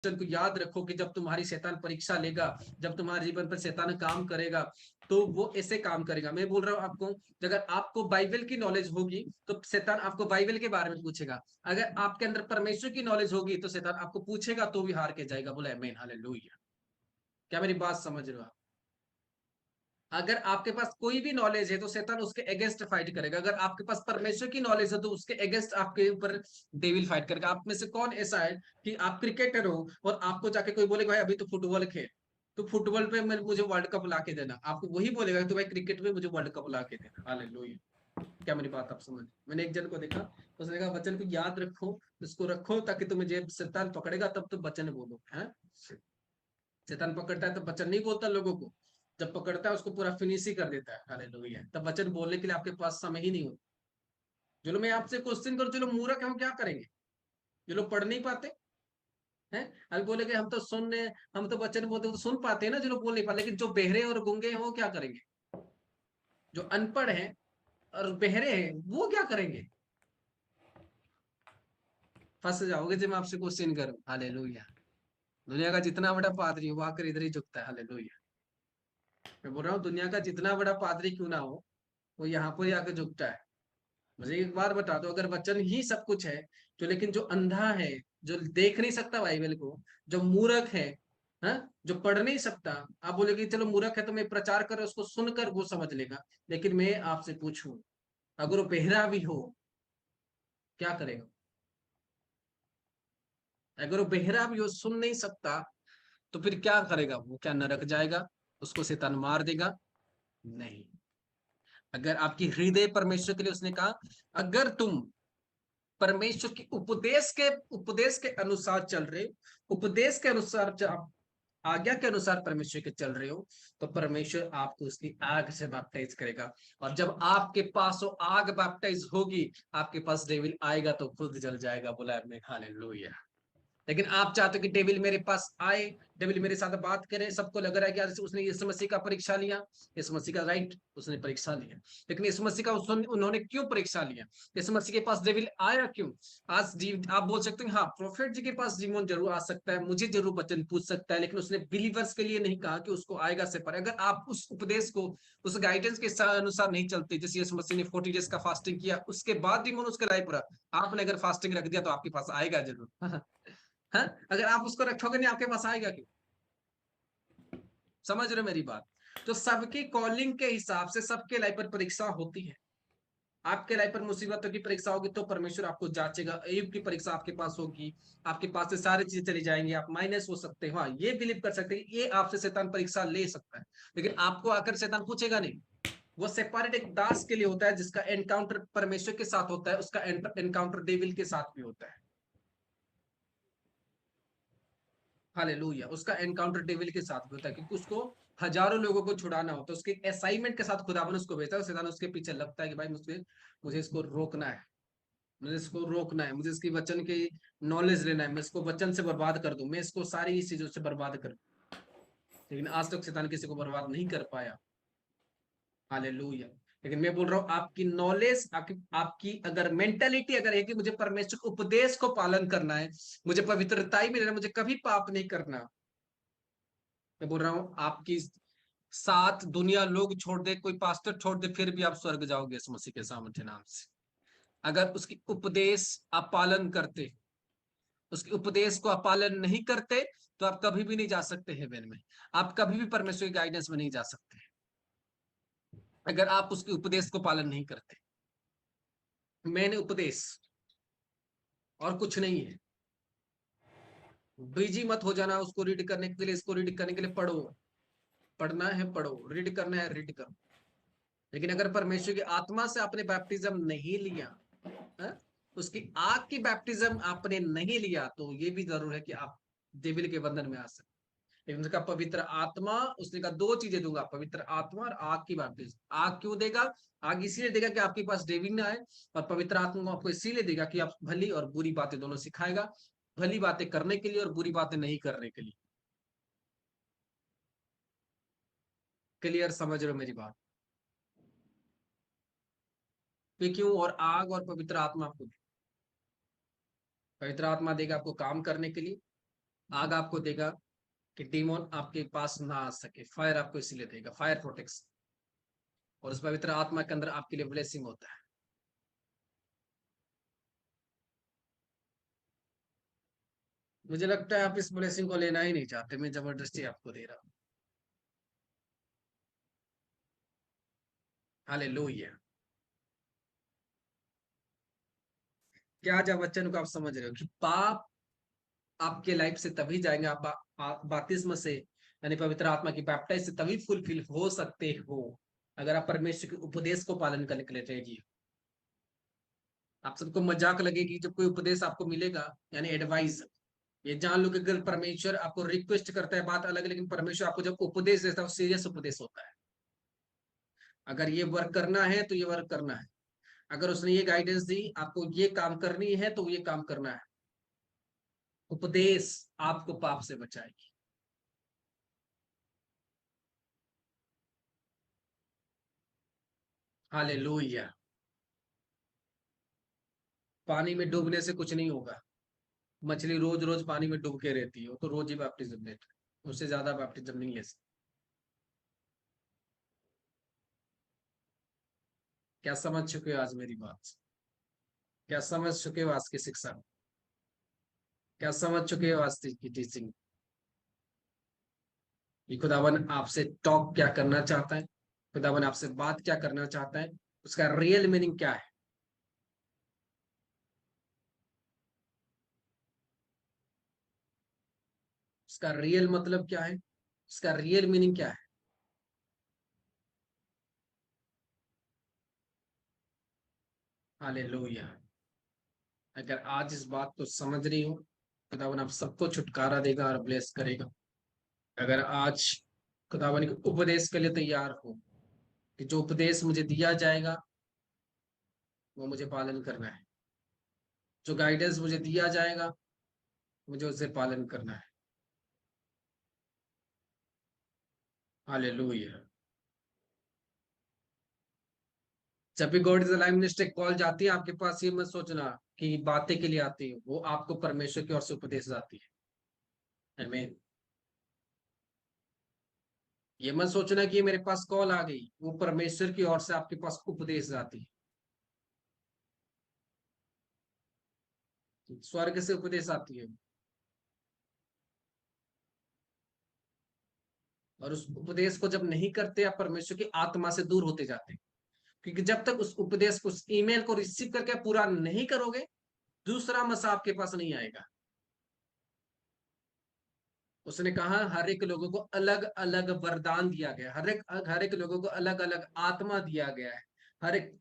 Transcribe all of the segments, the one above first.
वचन को याद रखो कि जब तुम्हारी शैतान परीक्षा लेगा, जब तुम्हारे जीवन पर शैतान काम करेगा, तो वो ऐसे काम करेगा। मैं बोल रहा हूँ आपको, अगर आपको बाइबल की नॉलेज होगी तो शैतान आपको बाइबल के बारे में पूछेगा। अगर आपके अंदर परमेश्वर की नॉलेज होगी तो शैतान आपको पूछेगा तो भी हार के जाएगा। बोला आमीन, हालेलुया। क्या मेरी बात समझ रहे हो आप? अगर आपके पास कोई भी नॉलेज है तो शैतान उसके अगेंस्ट फाइट करेगा। अगर आपके पास परमेश्वर की नॉलेज है तो उसके अगेंस्ट आपके ऊपर डेविल फाइट करेगा। आप में से कौन ऐसा है कि आप क्रिकेटर हो और आपको जाके कोई बोलेगा भाई अभी तो फुटबॉल खेल, तो फुटबॉल पे मुझे वर्ल्ड कप ला के देना, आपको वही बोलेगा तो भाई क्रिकेट में मुझे वर्ल्ड कप ला के देना। हालेलुया। क्या मेरी बात आप समझ? मैंने एक जन को देखा, उसने कहा वचन को याद रखो, इसको रखो ताकि तुम्हें जब शैतान पकड़ेगा तब तुम वचन बोलो। है, शैतान पकड़ता है तो वचन नहीं बोलता लोगों को, जब पकड़ता है उसको पूरा फिनिश ही कर देता है। हालेलुया। तब वचन बोलने के लिए आपके पास समय ही नहीं होता। जो लोग, मैं आपसे क्वेश्चन करूं, जो लोग मूर्ख है वो क्या करेंगे? जो लोग पढ़ नहीं पाते हैं, अभी बोलेगे हम तो सुनने, हम तो वचन बोलते तो सुन पाते हैं ना, जो लोग बोल नहीं पाते। लेकिन जो बहरे और गूंगे हैं वो क्या करेंगे? जो अनपढ़ हैं और बहरे हैं वो क्या करेंगे? फंस जाओगे जब मैं आपसे क्वेश्चन करूं। हालेलुया। दुनिया का जितना बड़ा पादरी हो वो आकर इधर ही झुकता है। हालेलुया। मैं बोल रहा हूँ दुनिया का जितना बड़ा पादरी क्यों ना हो, वो यहाँ पर ही आकर झुकता है। मुझे एक बार बता दो, अगर वचन ही सब कुछ है, जो लेकिन जो अंधा है, जो देख नहीं सकता बाइबल को, जो मूर्ख है, जो पढ़ नहीं सकता, आप बोलेगे चलो मूर्ख है तो मैं प्रचार कर उसको सुनकर वो समझ लेगा। लेकिन मैं आपसे पूछूं, अगर वो बहरा भी हो क्या करेगा? अगर वो बहरा भी हो, सुन नहीं सकता, तो फिर क्या करेगा? वो क्या नरक जाएगा? उसको शैतान मार देगा? नहीं। अगर आपकी हृदय परमेश्वर के लिए, उसने कहा अगर तुम परमेश्वर की उपदेश के अनुसार चल रहे, उपदेश के अनुसार आप आज्ञा के अनुसार परमेश्वर के चल रहे हो, तो परमेश्वर आपको उसकी आग से बैप्टाइज करेगा। और जब आपके पास वो आग बैप्टाइज होगी, आपके पास डेविल आएगा तो खुद जल जाएगा। बोला आपने, हालेलुया। लेकिन आप चाहते हो कि डेविल मेरे पास आए, डेविल मेरे साथ बात करे। सबको लग रहा है कि आज उसने यीशु मसीह का परीक्षा लिया, यीशु मसीह का, राइट, उसने परीक्षा लिया। लेकिन यीशु मसीह का उन्होंने क्यों परीक्षा लिया? यीशु मसीह के पास डेविल आया क्यों? आज आप बोल सकते हैं हाँ प्रोफेट जी के पास जीवन जरूर आ सकता है, मुझे जरूर वचन पूछ सकता है, लेकिन उसने बिलीवर्स के लिए नहीं कहा कि उसको आएगा से पर। अगर आप उस उपदेश को, उस गाइडेंस के अनुसार नहीं चलते, जैसे यीशु मसीह ने 40 डेज का फास्टिंग किया, उसके बाद जीवन उसके लाइफ पर, आपने अगर फास्टिंग रख दिया तो आपके पास आएगा जरूर। हाँ, अगर आप उसको रखोगे नहीं आपके पास आएगा क्यों? समझ रहे हो मेरी बात? तो सबकी कॉलिंग के हिसाब से सबके लाइफ पर परीक्षा होती है। आपके लाइफ पर मुसीबतों की परीक्षा होगी तो परमेश्वर आपको जांचेगा। अय्यूब की परीक्षा आपके पास होगी, आपके पास से सारी चीजें चली जाएंगी, आप माइनस हो सकते हो। हाँ, ये बिलीव कर सकते हैं कि ये आपसे शैतान परीक्षा ले सकता है, लेकिन आपको आकर शैतान पूछेगा नहीं। वो सेपरेट एक दास के लिए होता है जिसका एनकाउंटर परमेश्वर के साथ होता है, उसका एनकाउंटर डेविल के साथ भी होता है। हालेलुया। उसका एनकाउंटर डेविल के साथ भी होता है, क्योंकि उसको हजारों लोगों को छुड़ाना होता है। उसके असाइनमेंट के साथ खुदावन उसको भेजता है, शैतान उसके पीछे लगता है कि भाई मुझे मुझे इसको रोकना है, मुझे इसको रोकना है, मुझे इसकी वचन की नॉलेज लेना है, मैं इसको वचन से बर्बाद कर दूं, मैं इसको सारी चीजों से बर्बाद कर दूं। लेकिन आज तक शैतान किसी को बर्बाद नहीं कर पाया। हालेलुया। लेकिन मैं बोल रहा हूं आपकी नॉलेज, आपकी अगर मेंटेलिटी अगर है कि मुझे परमेश्वर के उपदेश को पालन करना है, मुझे पवित्रता ही में रहना, मुझे कभी पाप नहीं करना, मैं बोल रहा हूँ आपकी साथ दुनिया लोग छोड़ दे, कोई पास्टर छोड़ दे, फिर भी आप स्वर्ग जाओगे इस मसीह के सामर्थ्य नाम से। अगर उसकी उपदेश आप पालन करते, उसके उपदेश को आप पालन नहीं करते, तो आप कभी भी नहीं जा सकते हेवन में। आप कभी भी परमेश्वर की गाइडेंस में नहीं जा सकते अगर आप उसके उपदेश को पालन नहीं करते। मैंने उपदेश और कुछ नहीं है। बिजी मत हो जाना उसको रीड करने के लिए, इसको रीड करने के लिए पढ़ो, पढ़ना है पढ़ो, रीड करना है रीड करो। लेकिन अगर परमेश्वर की आत्मा से आपने बैप्टिज्म नहीं लिया, है? उसकी आग की बैप्टिज्म आपने नहीं लिया, तो ये भी जरूर है कि आप डेविल के बंधन में आ सकते। लेकिन उसका पवित्र आत्मा, उसने कहा दो चीजें दूंगा, पवित्र आत्मा और आग की बैप्टिज्म। आग क्यों देगा? आग इसीलिए देगा कि आपके पास डेविल ना आए, और पवित्र आत्मा को आपको इसीलिए देगा कि आप भली और बुरी बातें दोनों सिखाएगा, भली बातें करने के लिए और बुरी बातें नहीं करने के लिए। क्लियर समझ रहे हो मेरी बात? तो क्यों? और आग और पवित्र आत्मा आपको, पवित्र आत्मा देगा आपको काम करने के लिए, आग आपको देगा कि डीमोन आपके पास ना आ सके, फायर आपको इसीलिए देगा, फायर प्रोटेक्शन। और उस पवित्र आत्मा के अंदर आपके लिए ब्लेसिंग होता है। मुझे लगता है आप इस ब्लेसिंग को लेना ही नहीं चाहते, मैं जबरदस्ती आपको दे रहा हूँ। हालेलुया। क्या जब वचन को आप समझ रहे हो कि पाप आपके लाइफ से तभी जाएंगे, आप बपतिस्म से यानी पवित्र आत्मा की बैप्टाइज से तभी फुलफिल हो सकते हो, अगर आप परमेश्वर के उपदेश को पालन करने के लिए रेडी हो। आप सबको मजाक लगेगी जब कोई उपदेश आपको मिलेगा, यानी एडवाइस, ये जान लो कि अगर परमेश्वर आपको रिक्वेस्ट करता है बात अलग है, लेकिन परमेश्वर आपको जब उपदेश देता है वो सीरियस उपदेश होता है। अगर ये वर्क करना है तो ये वर्क करना है, अगर उसने ये गाइडेंस दी आपको ये काम करनी है तो ये काम करना है। उपदेश आपको पाप से बचाएगी। हालेलुया। पानी में डूबने से कुछ नहीं होगा। मछली रोज रोज पानी में डूब के रहती है, वो तो रोज ही बैप्टिज्म लेता है, उससे ज्यादा बैप्टिज्म नहीं ले सकती। क्या समझ चुके हो आज मेरी बात? क्या समझ चुके हो आज की शिक्षा? क्या समझ चुके हो आज की टीचिंग? कि खुदावन आपसे टॉक क्या करना चाहता है, खुदावन आपसे बात क्या करना चाहता है, उसका रियल मीनिंग क्या है? उसका रियल मतलब क्या है? उसका रियल मीनिंग क्या है? हालेलुया। अगर आज इस बात को समझ रही हो, खुदावन आप सबको छुटकारा देगा और ब्लेस करेगा। अगर आज खुदावन के उपदेश के लिए तैयार हो कि जो उपदेश मुझे दिया जाएगा वो मुझे पालन करना है, जो गाइडेंस मुझे दिया जाएगा मुझे उसे पालन करना है। हालेलुया। जब भी God is alive minister call जाती है आपके पास, ये मत सोचना कि बातें के लिए आती है, वो आपको परमेश्वर की ओर से उपदेश आती है। आमीन। ये मत सोचना कि ये मेरे पास कॉल आ गई, वो परमेश्वर की ओर से आपके पास उपदेश आती है, स्वर्ग से उपदेश आती है। और उस उपदेश को जब नहीं करते आप परमेश्वर की आत्मा से दूर होते जाते हैं। क्योंकि जब तक उस उपदेश को, उस ईमेल को रिसीव करके पूरा नहीं करोगे, दूसरा मसा आपके पास नहीं आएगा। उसने कहा हर एक लोगों को अलग अलग वरदान दिया गया, हर एक लोगों को अलग अलग आत्मा दिया गया है, हर एक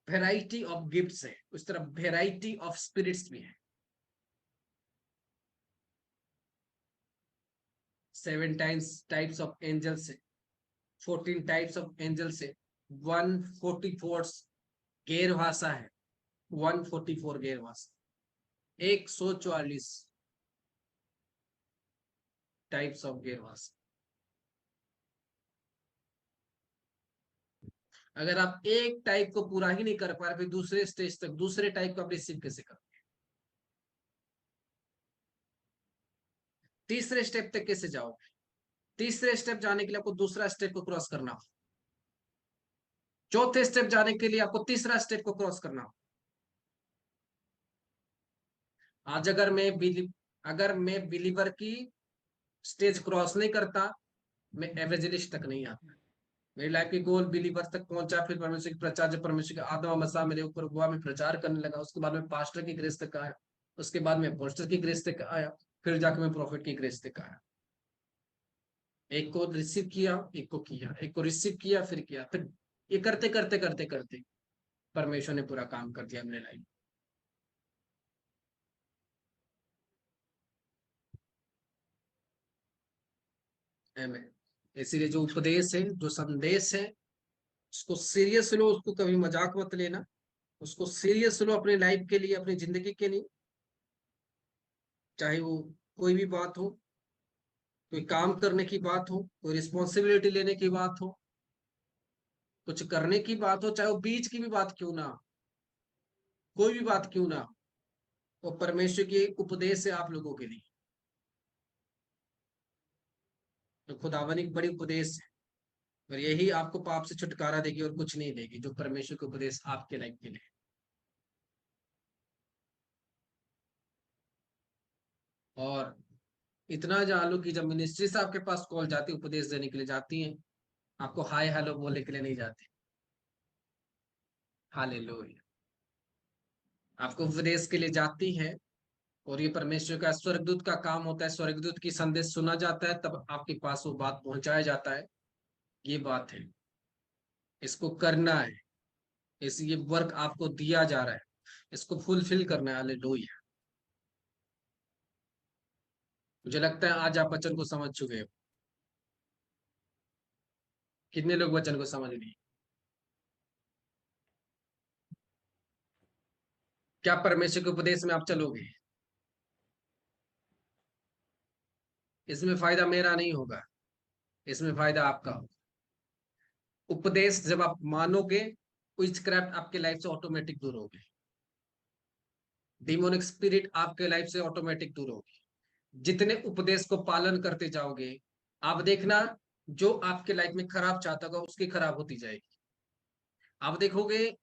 वेराइटी ऑफ गिफ्ट्स है, उस तरह वेराइटी ऑफ स्पिरिट्स भी है। 7 टाइप्स ऑफ एंजल से, 14 टाइप्स ऑफ एंजल से, 144 गैर भाषा है, 144 गैर भाषा, 144 टाइप्स ऑफ गैर भाषा। अगर आप एक टाइप को पूरा ही नहीं कर पा रहे, फिर दूसरे स्टेज तक दूसरे टाइप को आप रिसीव कैसे कर? तीसरे स्टेप तक कैसे जाओगे? तीसरे स्टेप जाने के लिए आपको दूसरा स्टेप को क्रॉस करना हो, चौथे स्टेप जाने के लिए आपको तीसरा स्टेप को क्रॉस करना हो। आज अगर मैं बिलीवर की स्टेज क्रॉस नहीं करता, मैं एवेंजलिस्ट तक नहीं आता। मेरी लाइफ की गोल बिलीवर तक पहुंचा, फिर परमेश्वर की प्रचार, जब परमेश्वर का आत्मा मसा मेरे ऊपर हुआ, मैं प्रचार करने लगा, उसके बाद मैं पास्टर की ग्रेस तक आया, उसके बाद मैं पोस्टर की ग्रेस तक आया, फिर जाकर मैं प्रॉफिट की ग्रेस तक आया। एक को रिसीव किया, एक को किया, एक को रिसीव किया, फिर किया, फिर ये करते करते करते करते परमेश्वर ने पूरा काम कर दिया मेरे लाइफ में। इसीलिए जो उपदेश है, जो संदेश है, उसको सीरियस लो, उसको कभी मजाक मत लेना, उसको सीरियस लो अपने लाइफ के लिए, अपनी जिंदगी के लिए। चाहे वो कोई भी बात हो, कोई काम करने की बात हो, कोई रिस्पॉन्सिबिलिटी लेने की बात हो, कुछ करने की बात हो, चाहे वो बीच की भी बात क्यों ना हो, कोई भी बात क्यों ना हो, वो परमेश्वर की एक उपदेश है आप लोगों के लिए। तो खुदावन एक बड़ी उपदेश है, और यही आपको पाप से छुटकारा देगी और कुछ नहीं देगी, जो परमेश्वर का उपदेश आपके लाइफ के लिए। और इतना जान लो कि जब मिनिस्ट्री से आपके पास कॉल जाती है, उपदेश देने के लिए जाती है, आपको हाय हेलो बोलने के लिए नहीं जाती। हालेलुया। आपको उपदेश के लिए जाती है, और ये परमेश्वर का स्वर्गदूत का काम होता है। स्वर्गदूत की संदेश सुना जाता है, तब आपके पास वो बात पहुंचाया जाता है। ये बात है, इसको करना है, इस ये वर्क आपको दिया जा रहा है, इसको फुलफिल करना है। हालेलुया। मुझे लगता है आज आप वचन को समझ चुके हो। कितने लोग वचन को समझ लिए? क्या परमेश्वर के उपदेश में आप चलोगे? इसमें फायदा मेरा नहीं होगा, इसमें फायदा आपका होगा। उपदेश जब आप मानोगे, विचक्राफ्ट आपके लाइफ से ऑटोमेटिक दूर होगी, डिमोनिक स्पिरिट आपके लाइफ से ऑटोमेटिक दूर होगी। जितने उपदेश को पालन करते जाओगे, आप देखना, जो आपके लाइफ में खराब चाहता होगा उसकी खराब होती जाएगी। आप देखोगे,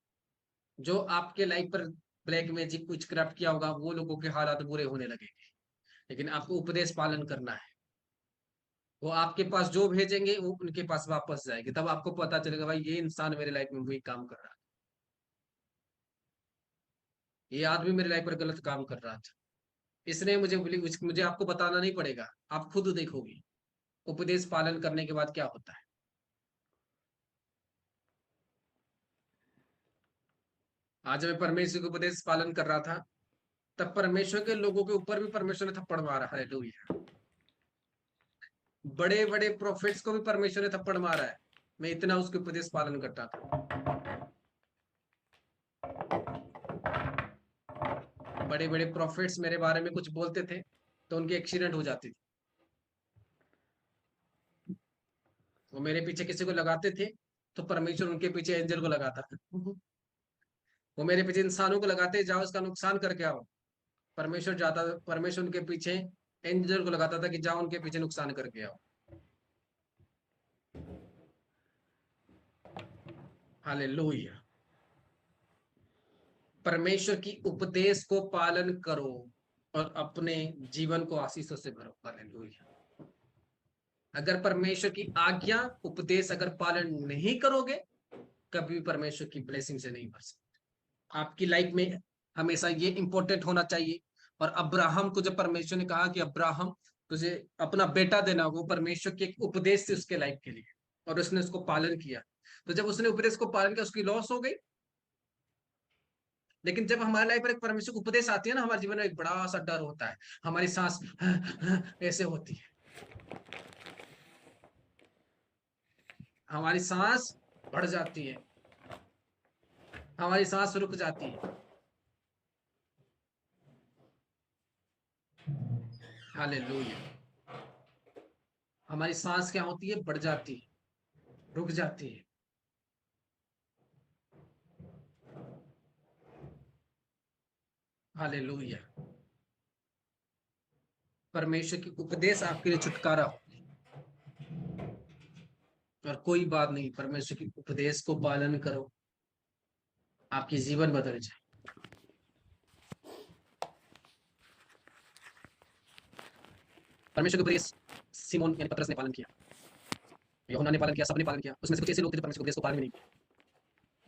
जो आपके लाइफ पर ब्लैक मैजिक विचक्राफ्ट किया होगा, वो लोगों के हालात बुरे होने लगेंगे। लेकिन आपको उपदेश पालन करना है, वो आपके पास जो भेजेंगे वो उनके पास वापस जाएगी। तब आपको पता चलेगा, भाई ये इंसान मेरे लाइफ में वही काम कर रहा है, ये आदमी मेरे लाइफ पर गलत काम कर रहा था। इसने मुझे आपको बताना नहीं पड़ेगा, आप खुद देखोगे उपदेश पालन करने के बाद क्या होता है। आज मैं परमेश्वर के उपदेश पालन कर रहा था, तब परमेश्वर के लोगों के ऊपर भी परमेश्वर ने थप्पड़ मारा। हालेलुया। बड़े बड़े प्रोफेट्स को भी परमेश्वर ने थप्पड़ मारा है, मैं इतना उसके उपदेश पालन करता था। बड़े बड़े प्रोफेट्स मेरे बारे में कुछ बोलते थे, तो उनकी एक्सीडेंट हो जाती थी। वो मेरे पीछे किसी को लगाते थे, तो परमेश्वर उनके पीछे एंजल को लगाता था। वो मेरे पीछे इंसानों को लगाते, जाओ इसका नुकसान करके आओ। परमेश्वर जाता, परमेश्वर उनके पीछे एंजल को लगाता था कि जाओ उनके पीछे नुकसान करके आओ। हालेलुया। परमेश्वर की उपदेश को पालन करो और अपने जीवन को आशीषों से भरो। हालेलुया। अगर परमेश्वर की आज्ञा, उपदेश अगर पालन नहीं करोगे, कभी भी परमेश्वर की ब्लेसिंग से नहीं भर सकते। आपकी लाइफ में हमेशा ये इंपॉर्टेंट होना चाहिए। और अब्राहम को जब परमेश्वर ने कहा कि अब्राहम तुझे अपना बेटा देना होगा, वो परमेश्वर के एक उपदेश से उसके लाइफ के लिए, और उसने उसको पालन किया। तो जब उसने उपदेश को पालन किया, उसकी लॉस हो गई। लेकिन जब हमारे लाइफ पर एक परमेश्वर की उपदेश आती है ना, हमारे जीवन में एक बड़ा सा डर होता है, हमारी सांस ऐसे होती है, हमारी सांस बढ़ जाती है, हमारी सांस रुक जाती है। हालेलुया। हमारी सांस क्या होती है? बढ़ जाती है, रुक जाती है। हालेलुया। परमेश्वर की उपदेश आपके लिए छुटकारा हो, और कोई बात नहीं, परमेश्वर की उपदेश को पालन करो, आपकी जीवन बदल जाए। परमेश्वर के उपदेश सिमोन यानी पतरस ने पालन किया, यूहन्ना ने पालन किया, सबने पालन किया। उसमें से कुछ ऐसे लोग थे परमेश्वर के उपदेश को पालन नहीं किया।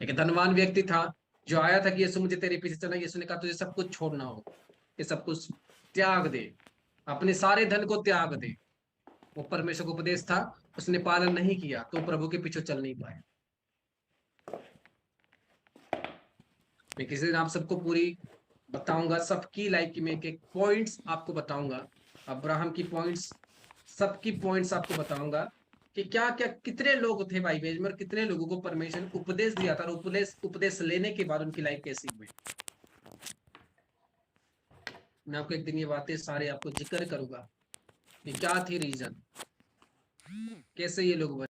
एक धनवान व्यक्ति था, जो आया था कि यीशु मुझे तेरे पीछे चलना। यीशु ने कहा तुझे सब कुछ छोड़ना होगा, ये सब कुछ त्याग दे, अपने सारे धन को त्याग दे। वो परमेश्वर का उपदेश था, उसने पालन नहीं किया, तो प्रभु के पीछे चल नहीं पाया। मैं किसी दिन आप सबको पूरी बताऊंगा, सबकी लाइफ की मैं एक पॉइंट्स आपको बताऊंगा, अब्राहम की पॉइंट्स, सबकी पॉइंट्स आपको बताऊंगा कि क्या क्या कितने लोग थे बाइबल में, और कितने लोगों को परमेश्वर ने उपदेश दिया था, और उपदेश लेने के बाद उनकी लाइफ कैसी हुई। मैं आपको एक दिन ये बातें सारे आपको जिक्र करूंगा कि क्या थी रीजन, कैसे ये लोग